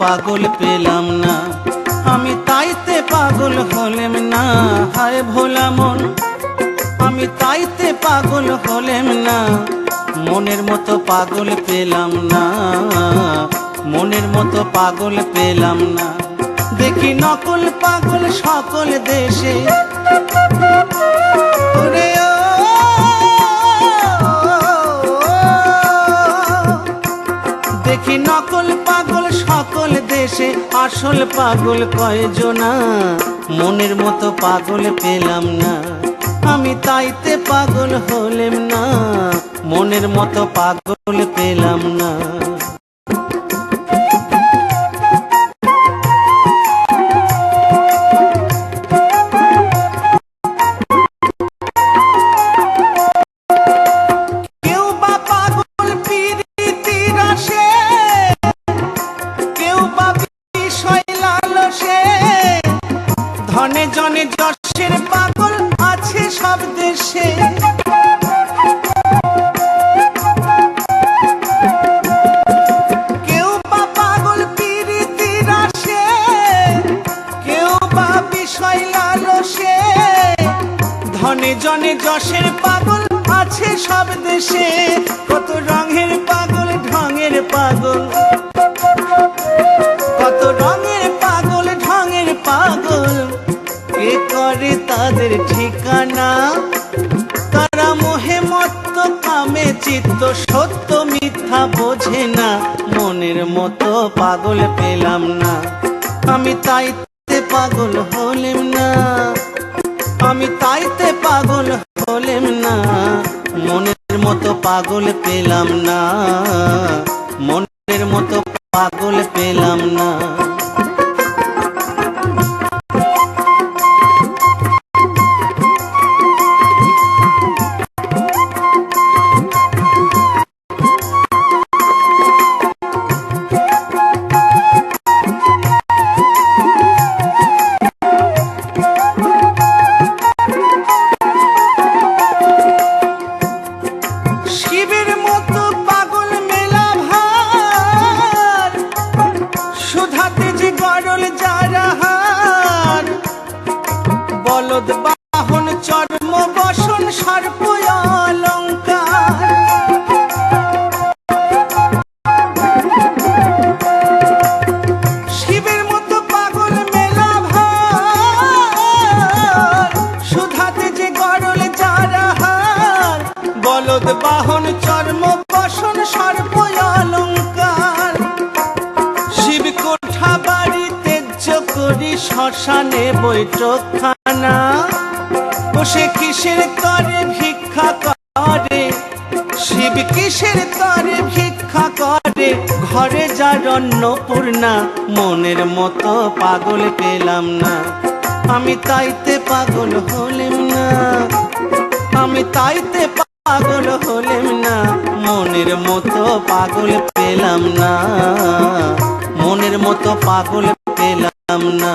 পাগল পেলাম না, আমি তাইতে পাগল হলেম না। হায় ভোলা মন, আমি তাইতে পাগল হলেম না। মনের মতো পাগল পেলাম না, মনের মতো পাগল পেলাম না। দেখি নকল পাগল সকল দেশে, দেখি নকল পাগল সকল দেশে, আসল পাগল কয়জনা। মনের মতো পাগল পেলাম না, আমি তাইতে পাগল হলেম না। মনের মতো পাগল পেলাম না। ধনে জনে যশের পাগল আছে সব দেশে, কেউ বা পাগল পীড়িতির আসে, কেউ বা বিষয় লালসে। ধনে জনে যশের পাগল আছে সব দেশে, কত রঙের পাগল ঢঙের পাগল, কত রঙের পাগল ঢঙের পাগল। কে করে তাদের ঠিকানা, তারা মোহে মত্ত কামে চিত্ত, সত্য মিথ্যা বোঝে না। মনের মতো পাগল পেলাম না, আমি তাইতে পাগল হলেম না। আমি তাইতে পাগল হলেম না, মনের মতো পাগল পেলাম না। মনের মতো পাগল পেলাম না। শিবের মতো পাগল মেলা ভার, সুধাতে যে গরল যারাহার। বলদ বাহন চর্ম বসন সর্প অলঙ্কার। শিবের মতো পাগল মেলা ভার, সুধাতে যে গরল যারাহার। বলদ বাহন চর্ম বসন সর্প অলঙ্কার। শিব কোঠা বাড়ি তেজ্য করি শ্মশানে বৈঠকখানা। বসে কিসের তরে ভিক্ষা করে, শিব কিসের তরে ভিক্ষা করে। ঘরে যার অন্নপূর্ণা, মনের মতো পাগল পেলাম না, আমি তাইতে পাগল হলেম না। আমি তাইতে পাগল হলেম না, মনের মতো পাগল পেলাম না। মনের মতো পাগল পেলাম না।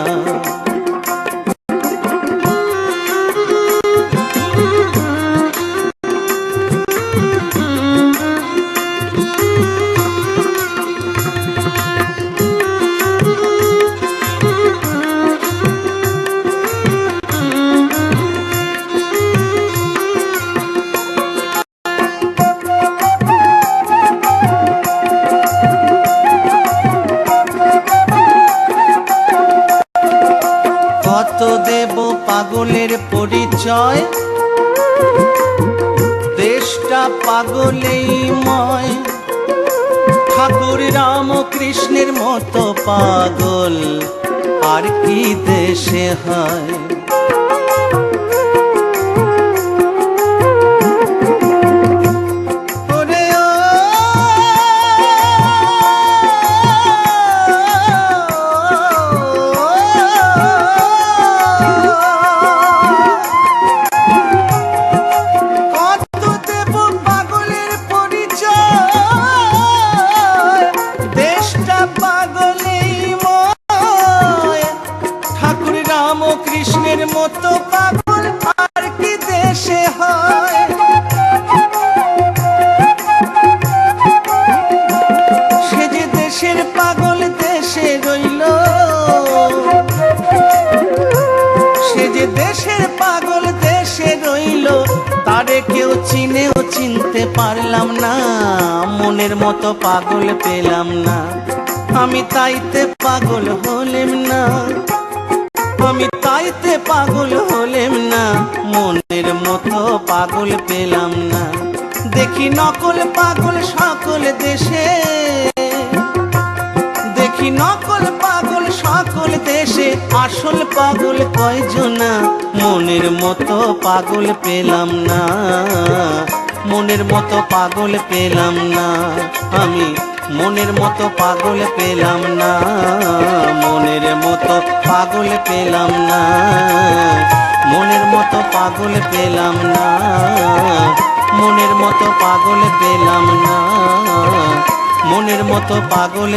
কত দেব পাগলের পরিচয়, দেশটা পাগলেই ময়। ঠাকুর রামকৃষ্ণের মতো পাগল আর কি দেশে হয়। কৃষ্ণের মতো পাগল আর কি দেশে হয়। সে যে দেশের পাগল দেশের দেশের পাগল দেশে রইল, তারে কেউ চিনেও চিনতে পারলাম না, মনের মতো পাগল পেলাম না, আমি তাইতে পাগল হলেম না, আমি তাইতে পাগল হলেম না, মনের মতো পাগল পেলাম না। দেখি নকল পাগল সকল দেশে, দেখি নকল পাগল সকল দেশে, আসল পাগল কয়জনা, মনের মতো পাগল পেলাম না, মনের মতো পাগল পেলাম না, আমি মনের মতো পাগল পেলাম না, মনের মতো পাগল পেলাম না, মনের মতো পাগল পেলাম না, মনের মতো পাগল পেলাম না, মনের মতো পাগল